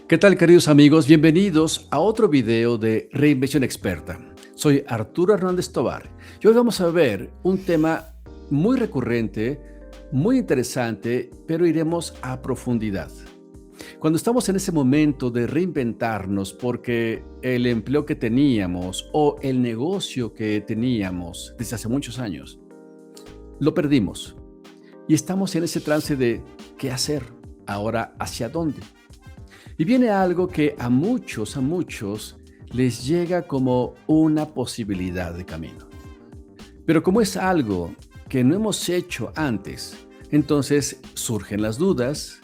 ¿Qué tal, queridos amigos? Bienvenidos a otro video de Reinvención Experta. Soy Arturo Hernández Tovar y hoy vamos a ver un tema muy recurrente, muy interesante, pero iremos a profundidad. Cuando estamos en ese momento de reinventarnos porque el empleo que teníamos o el negocio que teníamos desde hace muchos años, lo perdimos y estamos en ese trance de ¿qué hacer? Ahora, ¿hacia dónde? Y viene algo que a muchos les llega como una posibilidad de camino. Pero como es algo que no hemos hecho antes, entonces surgen las dudas,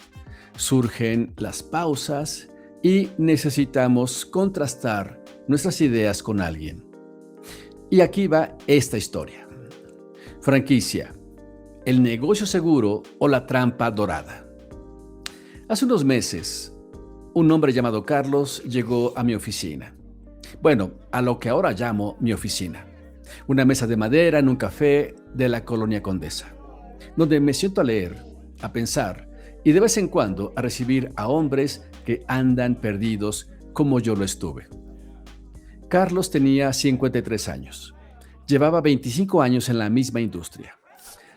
surgen las pausas y necesitamos contrastar nuestras ideas con alguien. Y aquí va esta historia. Franquicia, el negocio seguro o la trampa dorada. Hace unos meses, un hombre llamado Carlos llegó a mi oficina. Bueno, a lo que ahora llamo mi oficina. Una mesa de madera en un café de la Colonia Condesa, donde me siento a leer, a pensar y de vez en cuando a recibir a hombres que andan perdidos como yo lo estuve. Carlos tenía 53 años. Llevaba 25 años en la misma industria.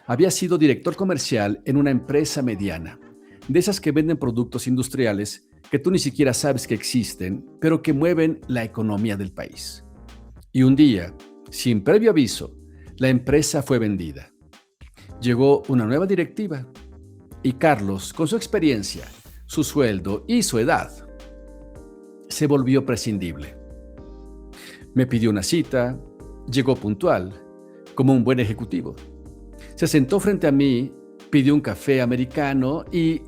Había sido director comercial en una empresa mediana, de esas que venden productos industriales que tú ni siquiera sabes que existen, pero que mueven la economía del país. Y un día, sin previo aviso, la empresa fue vendida. Llegó una nueva directiva y Carlos, con su experiencia, su sueldo y su edad, se volvió prescindible. Me pidió una cita, llegó puntual, como un buen ejecutivo. Se sentó frente a mí, pidió un café americano y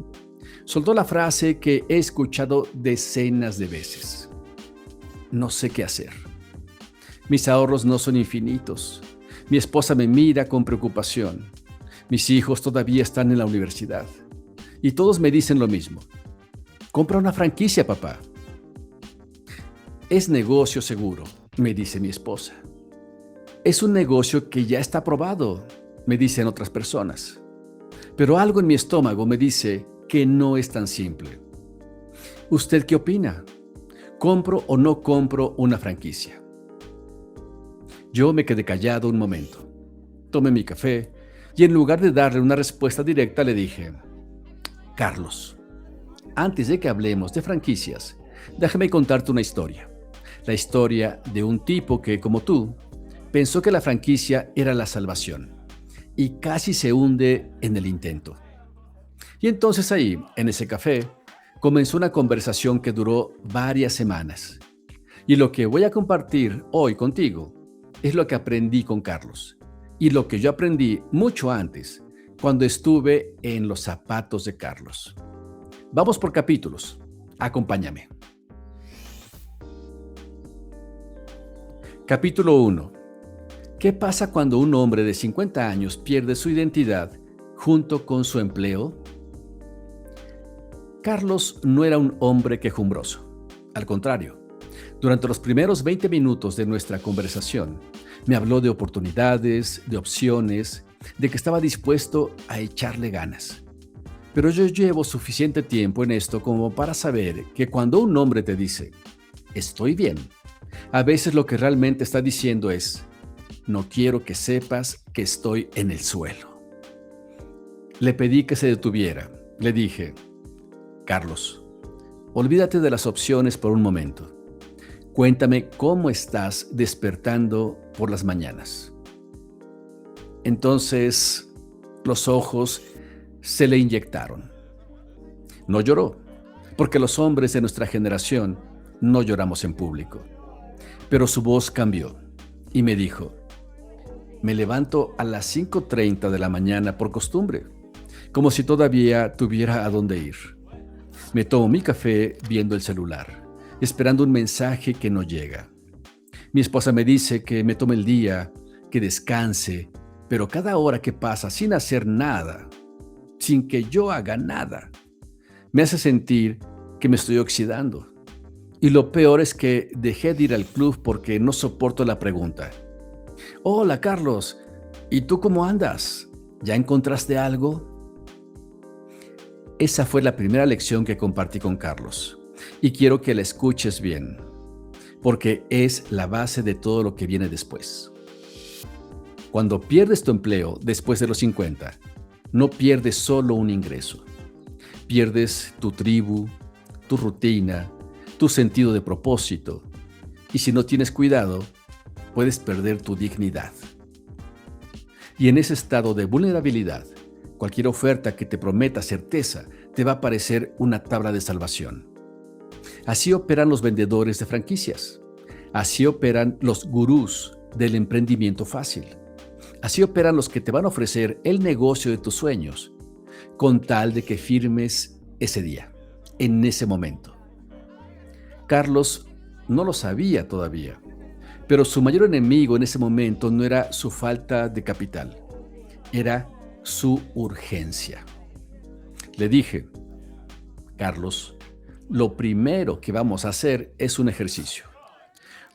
soltó la frase que he escuchado decenas de veces. No sé qué hacer. Mis ahorros no son infinitos. Mi esposa me mira con preocupación. Mis hijos todavía están en la universidad. Y todos me dicen lo mismo. Compra una franquicia, papá. Es negocio seguro, me dice mi esposa. Es un negocio que ya está aprobado, me dicen otras personas. Pero algo en mi estómago me dice que no es tan simple. ¿Usted qué opina? ¿Compro o no compro una franquicia? Yo me quedé callado un momento. Tomé mi café y en lugar de darle una respuesta directa le dije, Carlos, antes de que hablemos de franquicias, déjame contarte una historia. La historia de un tipo que, como tú, pensó que la franquicia era la salvación y casi se hunde en el intento. Y entonces ahí, en ese café, comenzó una conversación que duró varias semanas. Y lo que voy a compartir hoy contigo es lo que aprendí con Carlos y lo que yo aprendí mucho antes, cuando estuve en los zapatos de Carlos. Vamos por capítulos. Acompáñame. Capítulo 1. ¿Qué pasa cuando un hombre de 50 años pierde su identidad junto con su empleo? Carlos no era un hombre quejumbroso. Al contrario, durante los primeros 20 minutos de nuestra conversación, me habló de oportunidades, de opciones, de que estaba dispuesto a echarle ganas. Pero yo llevo suficiente tiempo en esto como para saber que cuando un hombre te dice, estoy bien, a veces lo que realmente está diciendo es, no quiero que sepas que estoy en el suelo. Le pedí que se detuviera. Le dije, Carlos, olvídate de las opciones por un momento. Cuéntame cómo estás despertando por las mañanas. Entonces, los ojos se le inyectaron. No lloró, porque los hombres de nuestra generación no lloramos en público. Pero su voz cambió y me dijo, me levanto a las 5:30 de la mañana por costumbre, como si todavía tuviera a dónde ir. Me tomo mi café viendo el celular, esperando un mensaje que no llega. Mi esposa me dice que me tome el día, que descanse, pero cada hora que pasa sin hacer nada, sin que yo haga nada, me hace sentir que me estoy oxidando. Y lo peor es que dejé de ir al club porque no soporto la pregunta. Hola, Carlos, ¿y tú cómo andas? ¿Ya encontraste algo? Esa fue la primera lección que compartí con Carlos. Y quiero que la escuches bien, porque es la base de todo lo que viene después. Cuando pierdes tu empleo después de los 50, no pierdes solo un ingreso. Pierdes tu tribu, tu rutina, tu sentido de propósito. Y si no tienes cuidado, puedes perder tu dignidad. Y en ese estado de vulnerabilidad, cualquier oferta que te prometa certeza te va a parecer una tabla de salvación. Así operan los vendedores de franquicias. Así operan los gurús del emprendimiento fácil. Así operan los que te van a ofrecer el negocio de tus sueños, con tal de que firmes ese día, en ese momento. Carlos no lo sabía todavía, pero su mayor enemigo en ese momento no era su falta de capital, era su urgencia. Le dije: Carlos, lo primero que vamos a hacer es un ejercicio.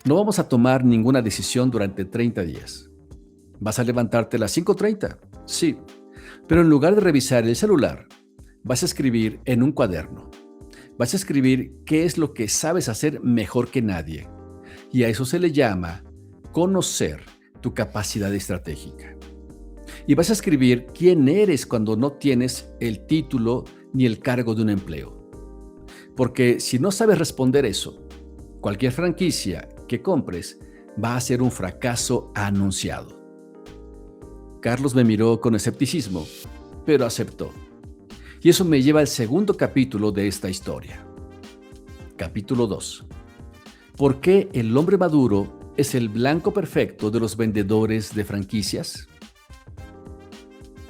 No vamos a tomar ninguna decisión durante 30 días. ¿Vas a levantarte a las 5:30? Sí, pero en lugar de revisar el celular, vas a escribir en un cuaderno. Vas a escribir qué es lo que sabes hacer mejor que nadie. Y a eso se le llama conocer tu capacidad estratégica. Y vas a escribir quién eres cuando no tienes el título ni el cargo de un empleo. Porque si no sabes responder eso, cualquier franquicia que compres va a ser un fracaso anunciado. Carlos me miró con escepticismo, pero aceptó. Y eso me lleva al segundo capítulo de esta historia. Capítulo 2. ¿Por qué el hombre maduro es el blanco perfecto de los vendedores de franquicias?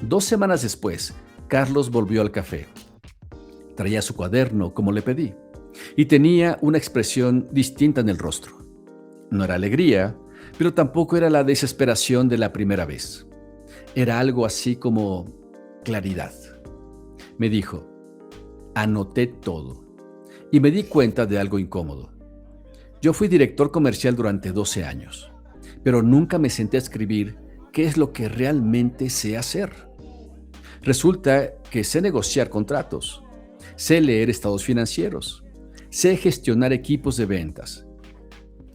2 semanas después, Carlos volvió al café. Traía su cuaderno como le pedí y tenía una expresión distinta en el rostro. No era alegría, pero tampoco era la desesperación de la primera vez. Era algo así como claridad. Me dijo: anoté todo y me di cuenta de algo incómodo. Yo fui director comercial durante 12 años, pero nunca me senté a escribir qué es lo que realmente sé hacer. Resulta que sé negociar contratos, sé leer estados financieros, sé gestionar equipos de ventas,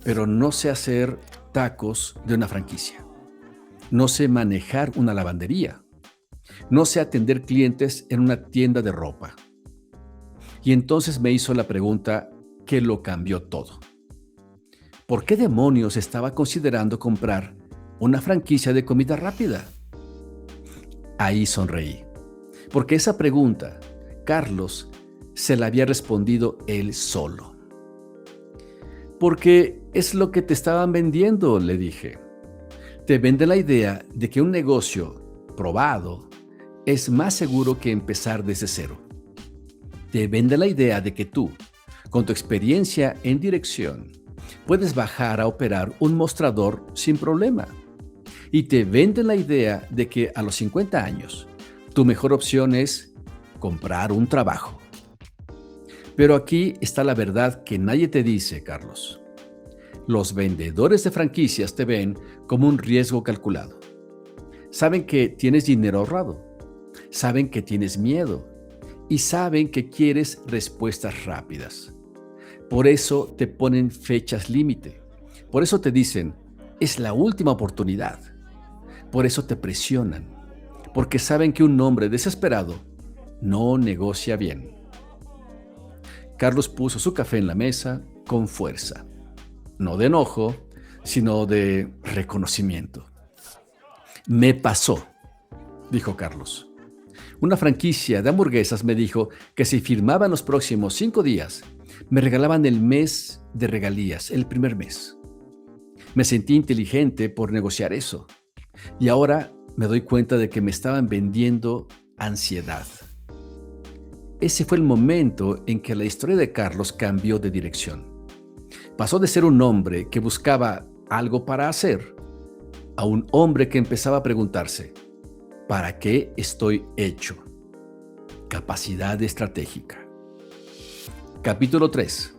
pero no sé hacer tacos de una franquicia. No sé manejar una lavandería. No sé atender clientes en una tienda de ropa. Y entonces me hizo la pregunta que lo cambió todo. ¿Por qué demonios estaba considerando comprar una franquicia de comida rápida? Ahí sonreí, porque esa pregunta, Carlos se la había respondido él solo. Porque es lo que te estaban vendiendo, le dije. Te venden la idea de que un negocio probado es más seguro que empezar desde cero. Te venden la idea de que tú, con tu experiencia en dirección, puedes bajar a operar un mostrador sin problema. Y te venden la idea de que a los 50 años, tu mejor opción es comprar un trabajo. Pero aquí está la verdad que nadie te dice, Carlos. Los vendedores de franquicias te ven como un riesgo calculado. Saben que tienes dinero ahorrado, saben que tienes miedo y saben que quieres respuestas rápidas. Por eso te ponen fechas límite. Por eso te dicen: es la última oportunidad. Por eso te presionan, porque saben que un hombre desesperado no negocia bien. Carlos puso su café en la mesa con fuerza. No de enojo, sino de reconocimiento. Me pasó, dijo Carlos. Una franquicia de hamburguesas me dijo que si firmaba en los próximos 5 días, me regalaban el mes de regalías, el primer mes. Me sentí inteligente por negociar eso. Y ahora me doy cuenta de que me estaban vendiendo ansiedad. Ese fue el momento en que la historia de Carlos cambió de dirección. Pasó de ser un hombre que buscaba algo para hacer a un hombre que empezaba a preguntarse: ¿para qué estoy hecho? Capacidad estratégica. Capítulo 3.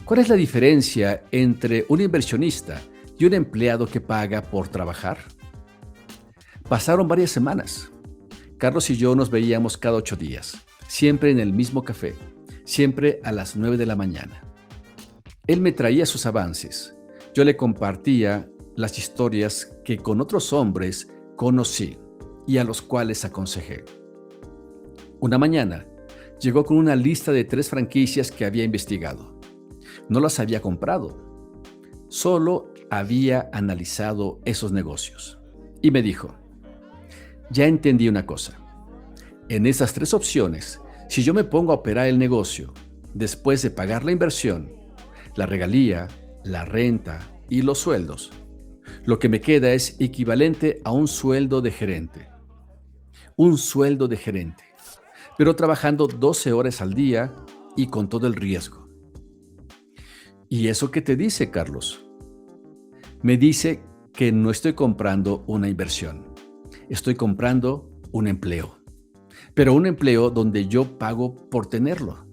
¿Cuál es la diferencia entre un inversionista y un empleado que paga por trabajar? Pasaron varias semanas. Carlos y yo nos veíamos cada 8 días, siempre en el mismo café, siempre a las 9 de la mañana. Él me traía sus avances. Yo le compartía las historias que con otros hombres conocí y a los cuales aconsejé. Una mañana, llegó con una lista de 3 franquicias que había investigado. No las había comprado, solo había analizado esos negocios. Y me dijo, ya entendí una cosa. En esas 3 opciones, si yo me pongo a operar el negocio, después de pagar la inversión, la regalía, la renta y los sueldos, lo que me queda es equivalente a un sueldo de gerente. Un sueldo de gerente, pero trabajando 12 horas al día y con todo el riesgo. ¿Y eso qué te dice, Carlos? Me dice que no estoy comprando una inversión, estoy comprando un empleo, pero un empleo donde yo pago por tenerlo.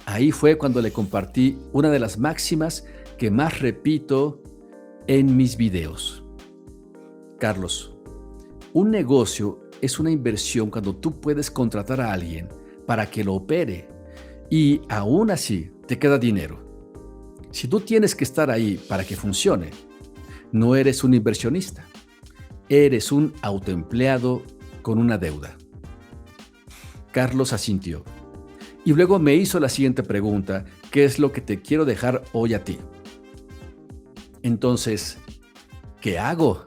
Ahí fue cuando le compartí una de las máximas que más repito en mis videos. Carlos, un negocio es una inversión cuando tú puedes contratar a alguien para que lo opere y aún así te queda dinero. Si tú tienes que estar ahí para que funcione, no eres un inversionista, eres un autoempleado con una deuda. Carlos asintió y luego me hizo la siguiente pregunta, que es lo que te quiero dejar hoy a ti. Entonces, ¿qué hago?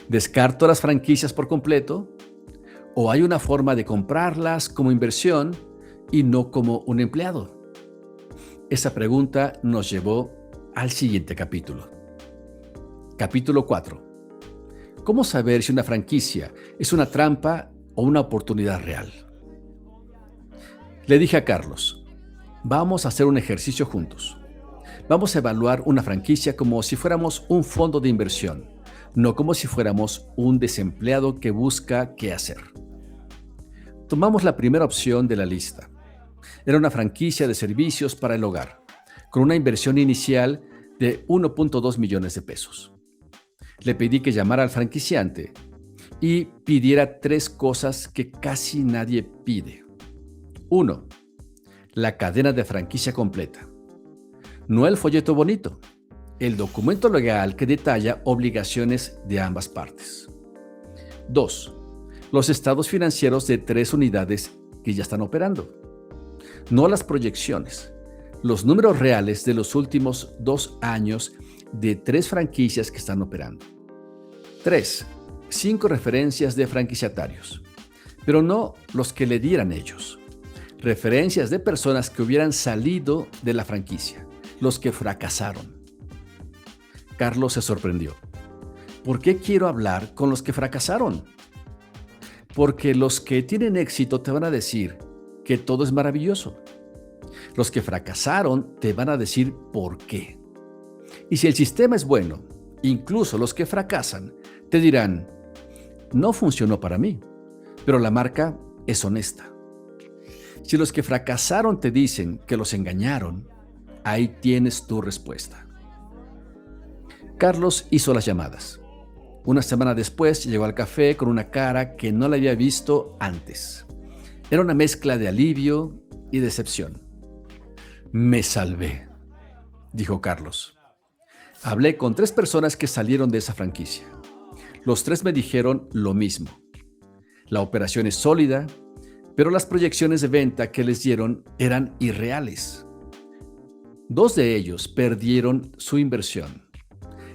¿Descarto las franquicias por completo? ¿O hay una forma de comprarlas como inversión y no como un empleado? Esa pregunta nos llevó al siguiente capítulo. Capítulo 4. ¿Cómo saber si una franquicia es una trampa o una oportunidad real? Le dije a Carlos, vamos a hacer un ejercicio juntos. Vamos a evaluar una franquicia como si fuéramos un fondo de inversión, no como si fuéramos un desempleado que busca qué hacer. Tomamos la primera opción de la lista. Era una franquicia de servicios para el hogar, con una inversión inicial de 1.2 millones de pesos. Le pedí que llamara al franquiciante y pidiera 3 cosas que casi nadie pide. 1. La cadena de franquicia completa. No el folleto bonito, el documento legal que detalla obligaciones de ambas partes. 2. Los estados financieros de 3 unidades que ya están operando. No las proyecciones, los números reales de los últimos 2 años de 3 franquicias que están operando. 3. 5 referencias de franquiciatarios, pero no los que le dieran ellos. Referencias de personas que hubieran salido de la franquicia, los que fracasaron. Carlos se sorprendió. ¿Por qué quiero hablar con los que fracasaron? Porque los que tienen éxito te van a decir que todo es maravilloso. Los que fracasaron te van a decir por qué. Y si el sistema es bueno, incluso los que fracasan te dirán, no funcionó para mí, pero la marca es honesta. Si los que fracasaron te dicen que los engañaron, ahí tienes tu respuesta. Carlos hizo las llamadas. Una semana después llegó al café con una cara que no la había visto antes. Era una mezcla de alivio y decepción. Me salvé, dijo Carlos. Hablé con 3 personas que salieron de esa franquicia. Los 3 me dijeron lo mismo. La operación es sólida, pero las proyecciones de venta que les dieron eran irreales. 2 de ellos perdieron su inversión.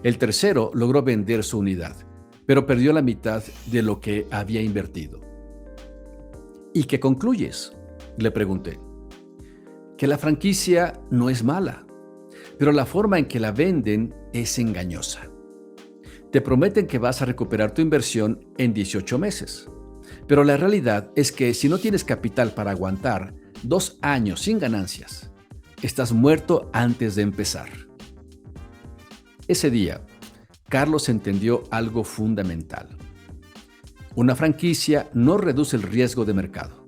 El tercero logró vender su unidad, pero perdió la mitad de lo que había invertido. ¿Y qué concluyes?, le pregunté. Que la franquicia no es mala, pero la forma en que la venden es engañosa. Te prometen que vas a recuperar tu inversión en 18 meses, pero la realidad es que si no tienes capital para aguantar 2 años sin ganancias, estás muerto antes de empezar. Ese día, Carlos entendió algo fundamental. Una franquicia no reduce el riesgo de mercado,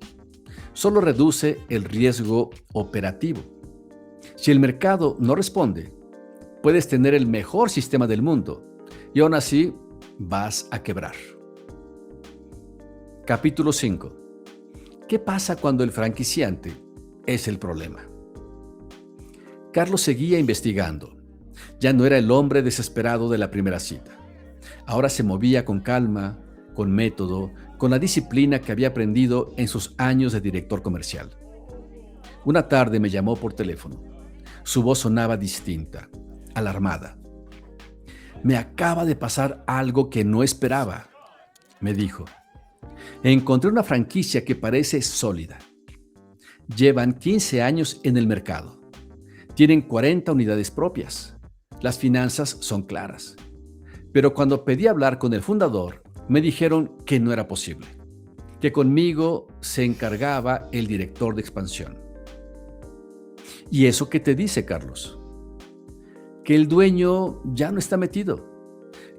solo reduce el riesgo operativo. Si el mercado no responde, puedes tener el mejor sistema del mundo y aún así vas a quebrar. Capítulo 5. ¿Qué pasa cuando el franquiciante es el problema. Carlos seguía investigando. Ya no era el hombre desesperado de la primera cita. Ahora se movía con calma, con método, con la disciplina que había aprendido en sus años de director comercial. Una tarde me llamó por teléfono. Su voz sonaba distinta, alarmada. «Me acaba de pasar algo que no esperaba», me dijo. «Encontré una franquicia que parece sólida. Llevan 15 años en el mercado. Tienen 40 unidades propias. Las finanzas son claras. Pero cuando pedí hablar con el fundador, me dijeron que no era posible, que conmigo se encargaba el director de expansión». ¿Y eso qué te dice, Carlos? Que el dueño ya no está metido,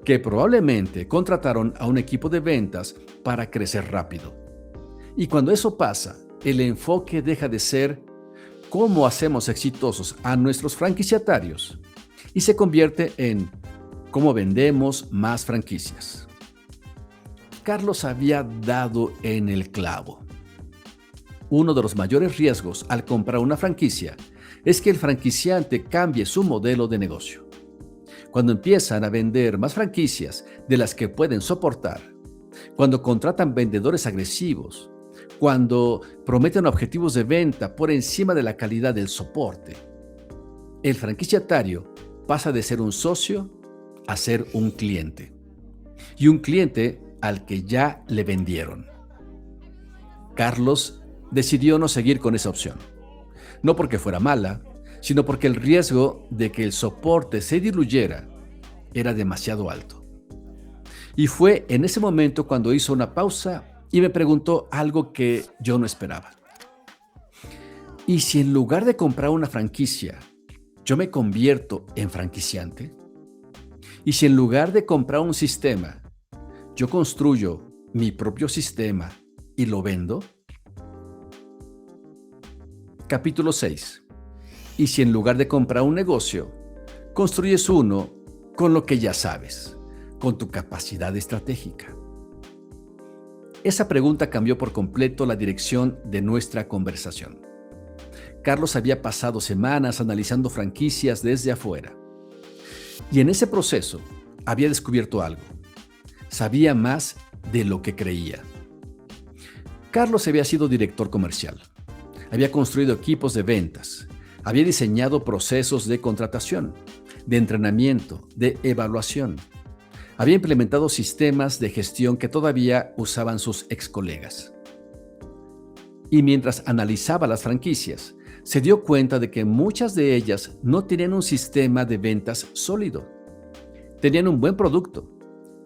que probablemente contrataron a un equipo de ventas para crecer rápido. Y cuando eso pasa, el enfoque deja de ser cómo hacemos exitosos a nuestros franquiciatarios y se convierte en cómo vendemos más franquicias. Carlos había dado en el clavo. Uno de los mayores riesgos al comprar una franquicia es que el franquiciante cambie su modelo de negocio. Cuando empiezan a vender más franquicias de las que pueden soportar, cuando contratan vendedores agresivos, cuando prometen objetivos de venta por encima de la calidad del soporte, el franquiciatario pasa de ser un socio a ser un cliente. Y un cliente al que ya le vendieron. Carlos decidió no seguir con esa opción. No porque fuera mala, sino porque el riesgo de que el soporte se diluyera era demasiado alto. Y fue en ese momento cuando hizo una pausa y me preguntó algo que yo no esperaba. ¿Y si en lugar de comprar una franquicia, yo me convierto en franquiciante? ¿Y si en lugar de comprar un sistema, yo construyo mi propio sistema y lo vendo? Capítulo 6. ¿Y si en lugar de comprar un negocio, construyes uno con lo que ya sabes, con tu capacidad estratégica? Esa pregunta cambió por completo la dirección de nuestra conversación. Carlos había pasado semanas analizando franquicias desde afuera. Y en ese proceso había descubierto algo. Sabía más de lo que creía. Carlos había sido director comercial. Había construido equipos de ventas. Había diseñado procesos de contratación, de entrenamiento, de evaluación. Había implementado sistemas de gestión que todavía usaban sus ex colegas. Y mientras analizaba las franquicias, se dio cuenta de que muchas de ellas no tenían un sistema de ventas sólido. Tenían un buen producto,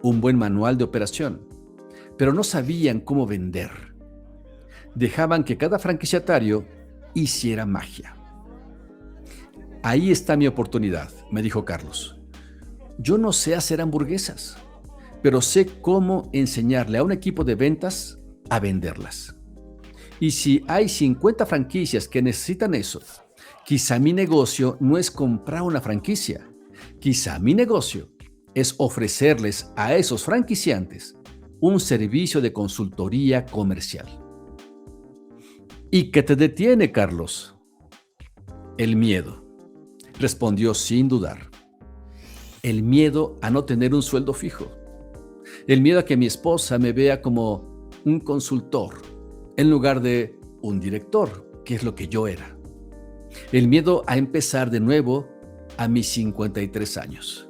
un buen manual de operación, pero no sabían cómo vender. Dejaban que cada franquiciatario hiciera magia. Ahí está mi oportunidad, me dijo Carlos. Yo no sé hacer hamburguesas, pero sé cómo enseñarle a un equipo de ventas a venderlas. Y si hay 50 franquicias que necesitan eso, quizá mi negocio no es comprar una franquicia. Quizá mi negocio es ofrecerles a esos franquiciantes un servicio de consultoría comercial. ¿Y qué te detiene, Carlos? El miedo, respondió sin dudar. El miedo a no tener un sueldo fijo. El miedo a que mi esposa me vea como un consultor en lugar de un director, que es lo que yo era. El miedo a empezar de nuevo a mis 53 años.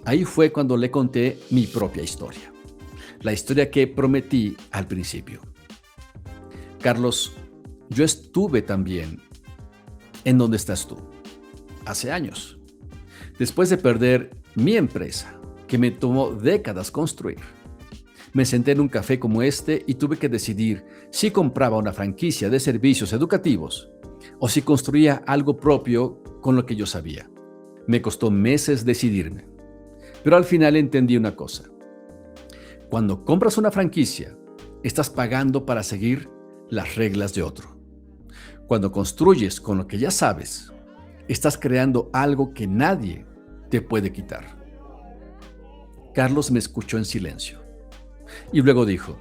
Ahí fue cuando le conté mi propia historia. La historia que prometí al principio. Carlos, yo estuve también en donde estás tú, hace años. Después de perder mi empresa, que me tomó décadas construir, me senté en un café como este y tuve que decidir si compraba una franquicia de servicios educativos o si construía algo propio con lo que yo sabía. Me costó meses decidirme, pero al final entendí una cosa. Cuando compras una franquicia, estás pagando para seguir las reglas de otro. Cuando construyes con lo que ya sabes, estás creando algo que nadie te puede quitar. Carlos me escuchó en silencio y luego dijo: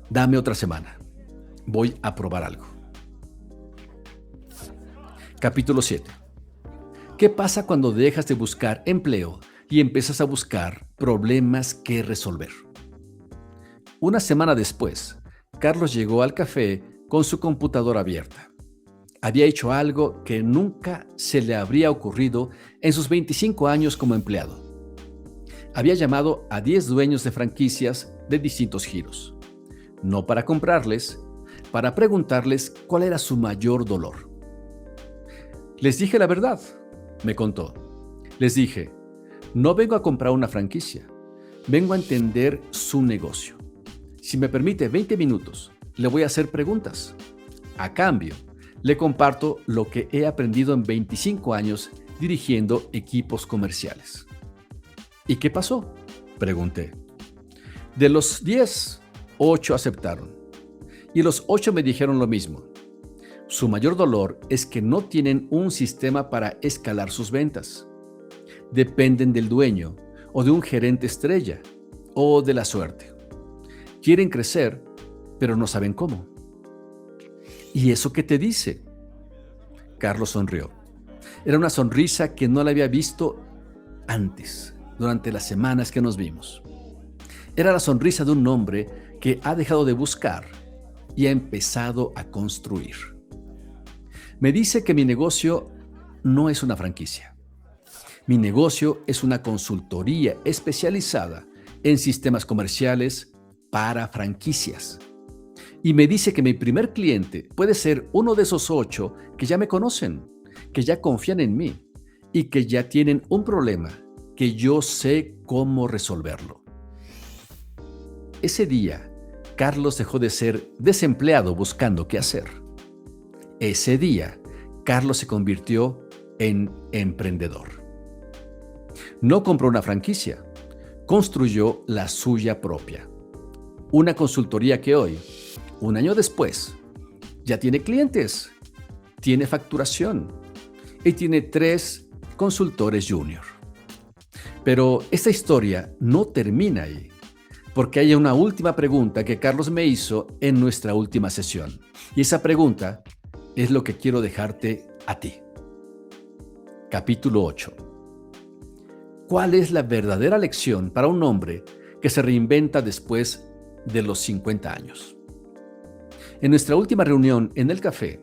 dame otra semana, voy a probar algo. Capítulo 7. ¿Qué pasa cuando dejas de buscar empleo y empiezas a buscar problemas que resolver? Una semana después, Carlos llegó al café con su computadora abierta. Había hecho algo que nunca se le habría ocurrido en sus 25 años como empleado. Había llamado a 10 dueños de franquicias de distintos giros, no para comprarles, para preguntarles cuál era su mayor dolor. Les dije la verdad, me contó. Les dije, no vengo a comprar una franquicia, vengo a entender su negocio. Si me permite 20 minutos, le voy a hacer preguntas. A cambio, le comparto lo que he aprendido en 25 años dirigiendo equipos comerciales. ¿Y qué pasó?, pregunté. De los 10, 8 aceptaron. Y los 8 me dijeron lo mismo. Su mayor dolor es que no tienen un sistema para escalar sus ventas. Dependen del dueño, o de un gerente estrella, o de la suerte. Quieren crecer, pero no saben cómo. ¿Y eso qué te dice? Carlos sonrió. Era una sonrisa que no la había visto antes, durante las semanas que nos vimos. Era la sonrisa de un hombre que ha dejado de buscar y ha empezado a construir. Me dice que mi negocio no es una franquicia. Mi negocio es una consultoría especializada en sistemas comerciales para franquicias. Y me dice que mi primer cliente puede ser uno de esos 8 que ya me conocen, que ya confían en mí y que ya tienen un problema que yo sé cómo resolverlo. Ese día, Carlos dejó de ser desempleado buscando qué hacer. Ese día, Carlos se convirtió en emprendedor. No compró una franquicia, construyó la suya propia. Una consultoría que hoy, un año después, ya tiene clientes, tiene facturación y tiene 3 consultores junior. Pero esta historia no termina ahí, porque hay una última pregunta que Carlos me hizo en nuestra última sesión. Y esa pregunta es lo que quiero dejarte a ti. Capítulo 8. ¿Cuál es la verdadera lección para un hombre que se reinventa después de los 50 años? En nuestra última reunión en el café,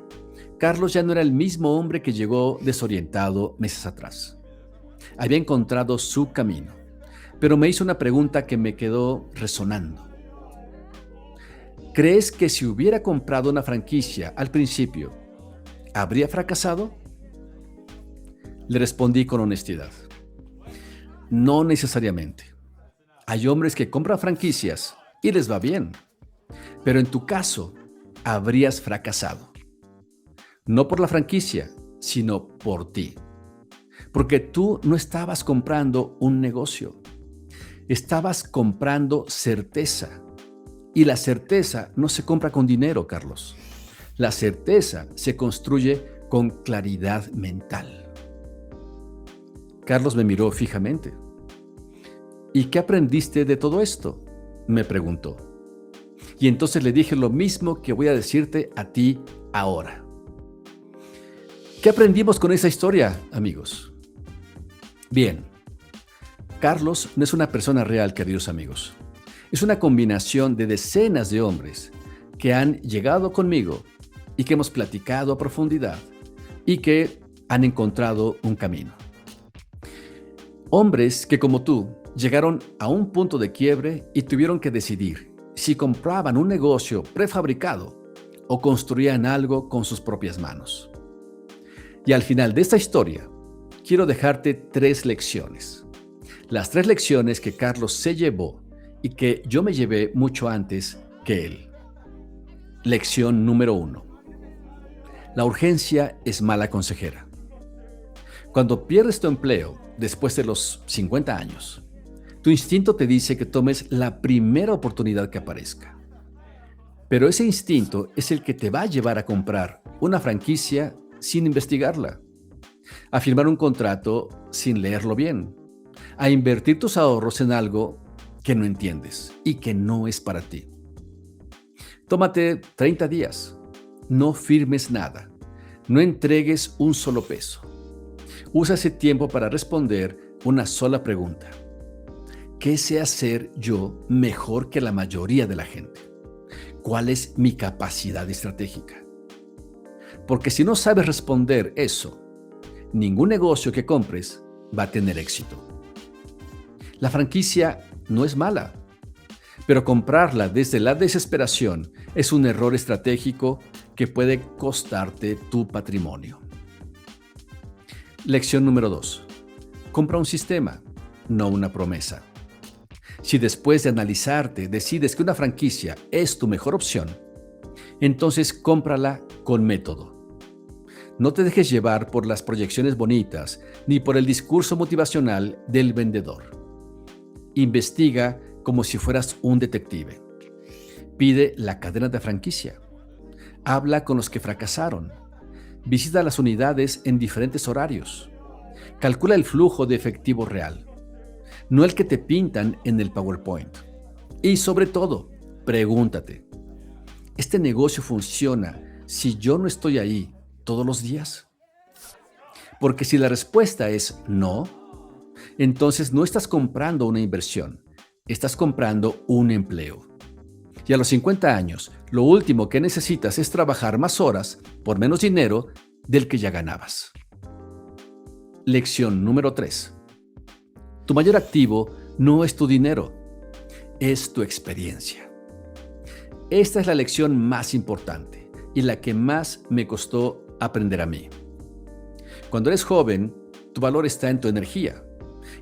Carlos ya no era el mismo hombre que llegó desorientado meses atrás. Había encontrado su camino, pero me hizo una pregunta que me quedó resonando. ¿Crees que si hubiera comprado una franquicia al principio, habría fracasado? Le respondí con honestidad. No necesariamente. Hay hombres que compran franquicias y les va bien, pero en tu caso, habrías fracasado. No por la franquicia, sino por ti. Porque tú no estabas comprando un negocio. Estabas comprando certeza. Y la certeza no se compra con dinero, Carlos. La certeza se construye con claridad mental. Carlos me miró fijamente. ¿Y qué aprendiste de todo esto?, me preguntó. Y entonces le dije lo mismo que voy a decirte a ti ahora. ¿Qué aprendimos con esa historia, amigos? Bien, Carlos no es una persona real, queridos amigos. Es una combinación de decenas de hombres que han llegado conmigo y que hemos platicado a profundidad y que han encontrado un camino. Hombres que, como tú, llegaron a un punto de quiebre y tuvieron que decidir si compraban un negocio prefabricado o construían algo con sus propias manos. Y al final de esta historia, quiero dejarte 3 lecciones. Las 3 lecciones que Carlos se llevó y que yo me llevé mucho antes que él. Lección número 1. La urgencia es mala consejera. Cuando pierdes tu empleo después de los 50 años, tu instinto te dice que tomes la primera oportunidad que aparezca. Pero ese instinto es el que te va a llevar a comprar una franquicia sin investigarla, a firmar un contrato sin leerlo bien, a invertir tus ahorros en algo que no entiendes y que no es para ti. Tómate 30 días, no firmes nada, No entregues un solo peso. Usa ese tiempo para responder una sola pregunta. ¿Qué sé hacer yo mejor que la mayoría de la gente? ¿Cuál es mi capacidad estratégica? Porque si no sabes responder eso, ningún negocio que compres va a tener éxito. La franquicia no es mala, pero comprarla desde la desesperación es un error estratégico que puede costarte tu patrimonio. Lección número 2. Compra un sistema, no una promesa. Si después de analizarte decides que una franquicia es tu mejor opción, entonces cómprala con método. No te dejes llevar por las proyecciones bonitas ni por el discurso motivacional del vendedor. Investiga como si fueras un detective. Pide la cadena de franquicia. Habla con los que fracasaron. Visita las unidades en diferentes horarios. Calcula el flujo de efectivo real, no el que te pintan en el PowerPoint. Y sobre todo, pregúntate, ¿este negocio funciona si yo no estoy ahí todos los días? Porque si la respuesta es no, entonces no estás comprando una inversión, estás comprando un empleo. Y a los 50 años, lo último que necesitas es trabajar más horas por menos dinero del que ya ganabas. Lección número 3. Tu mayor activo no es tu dinero, es tu experiencia. Esta es la lección más importante y la que más me costó aprender a mí. Cuando eres joven, tu valor está en tu energía,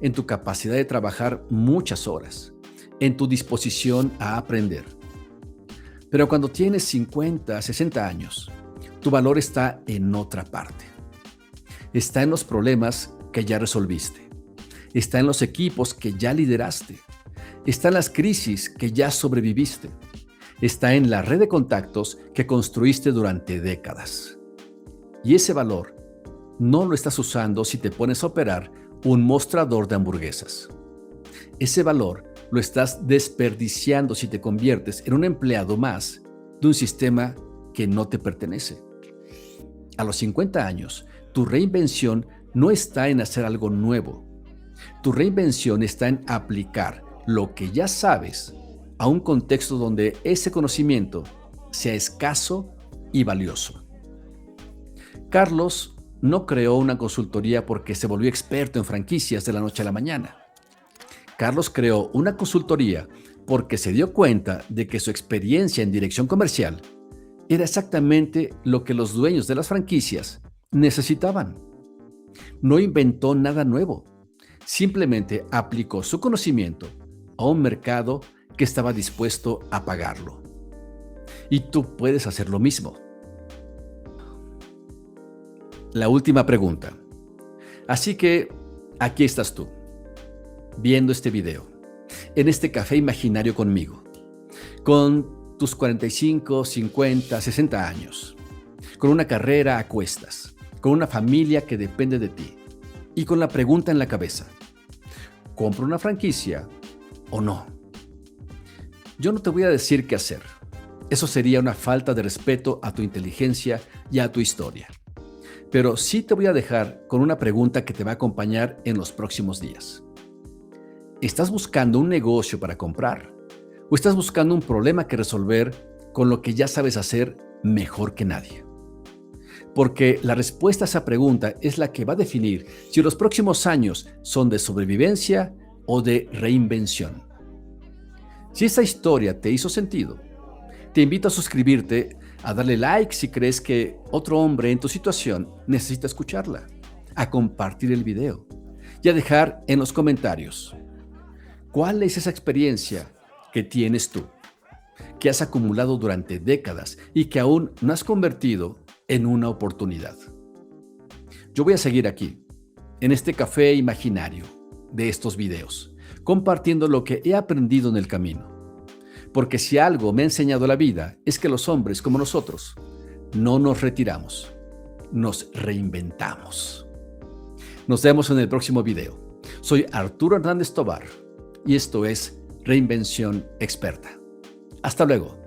en tu capacidad de trabajar muchas horas, en tu disposición a aprender. Pero cuando tienes 50, 60 años, tu valor está en otra parte. Está en los problemas que ya resolviste. Está en los equipos que ya lideraste. Está en las crisis que ya sobreviviste. Está en la red de contactos que construiste durante décadas. Y ese valor no lo estás usando si te pones a operar un mostrador de hamburguesas. Ese valor lo estás desperdiciando si te conviertes en un empleado más de un sistema que no te pertenece. A los 50 años, tu reinvención no está en hacer algo nuevo. Tu reinvención está en aplicar lo que ya sabes a un contexto donde ese conocimiento sea escaso y valioso. Carlos no creó una consultoría porque se volvió experto en franquicias de la noche a la mañana. Carlos creó una consultoría porque se dio cuenta de que su experiencia en dirección comercial era exactamente lo que los dueños de las franquicias necesitaban. No inventó nada nuevo, simplemente aplicó su conocimiento a un mercado que estaba dispuesto a pagarlo. Y tú puedes hacer lo mismo. La última pregunta. Así que aquí estás tú, viendo este video, en este café imaginario conmigo, con tus 45, 50, 60 años, con una carrera a cuestas, con una familia que depende de ti y con la pregunta en la cabeza: ¿compro una franquicia o no? Yo no te voy a decir qué hacer. Eso sería una falta de respeto a tu inteligencia y a tu historia. Pero sí te voy a dejar con una pregunta que te va a acompañar en los próximos días. ¿Estás buscando un negocio para comprar? ¿O estás buscando un problema que resolver con lo que ya sabes hacer mejor que nadie? Porque la respuesta a esa pregunta es la que va a definir si los próximos años son de sobrevivencia o de reinvención. Si esta historia te hizo sentido, te invito a suscribirte, a darle like si crees que otro hombre en tu situación necesita escucharla, a compartir el video y a dejar en los comentarios cuál es esa experiencia que tienes tú, que has acumulado durante décadas y que aún no has convertido en una oportunidad. Yo voy a seguir aquí, en este café imaginario de estos videos, compartiendo lo que he aprendido en el camino. Porque si algo me ha enseñado la vida es que los hombres como nosotros no nos retiramos, nos reinventamos. Nos vemos en el próximo video. Soy Arturo Hernández Tovar y esto es Reinvención Experta. Hasta luego.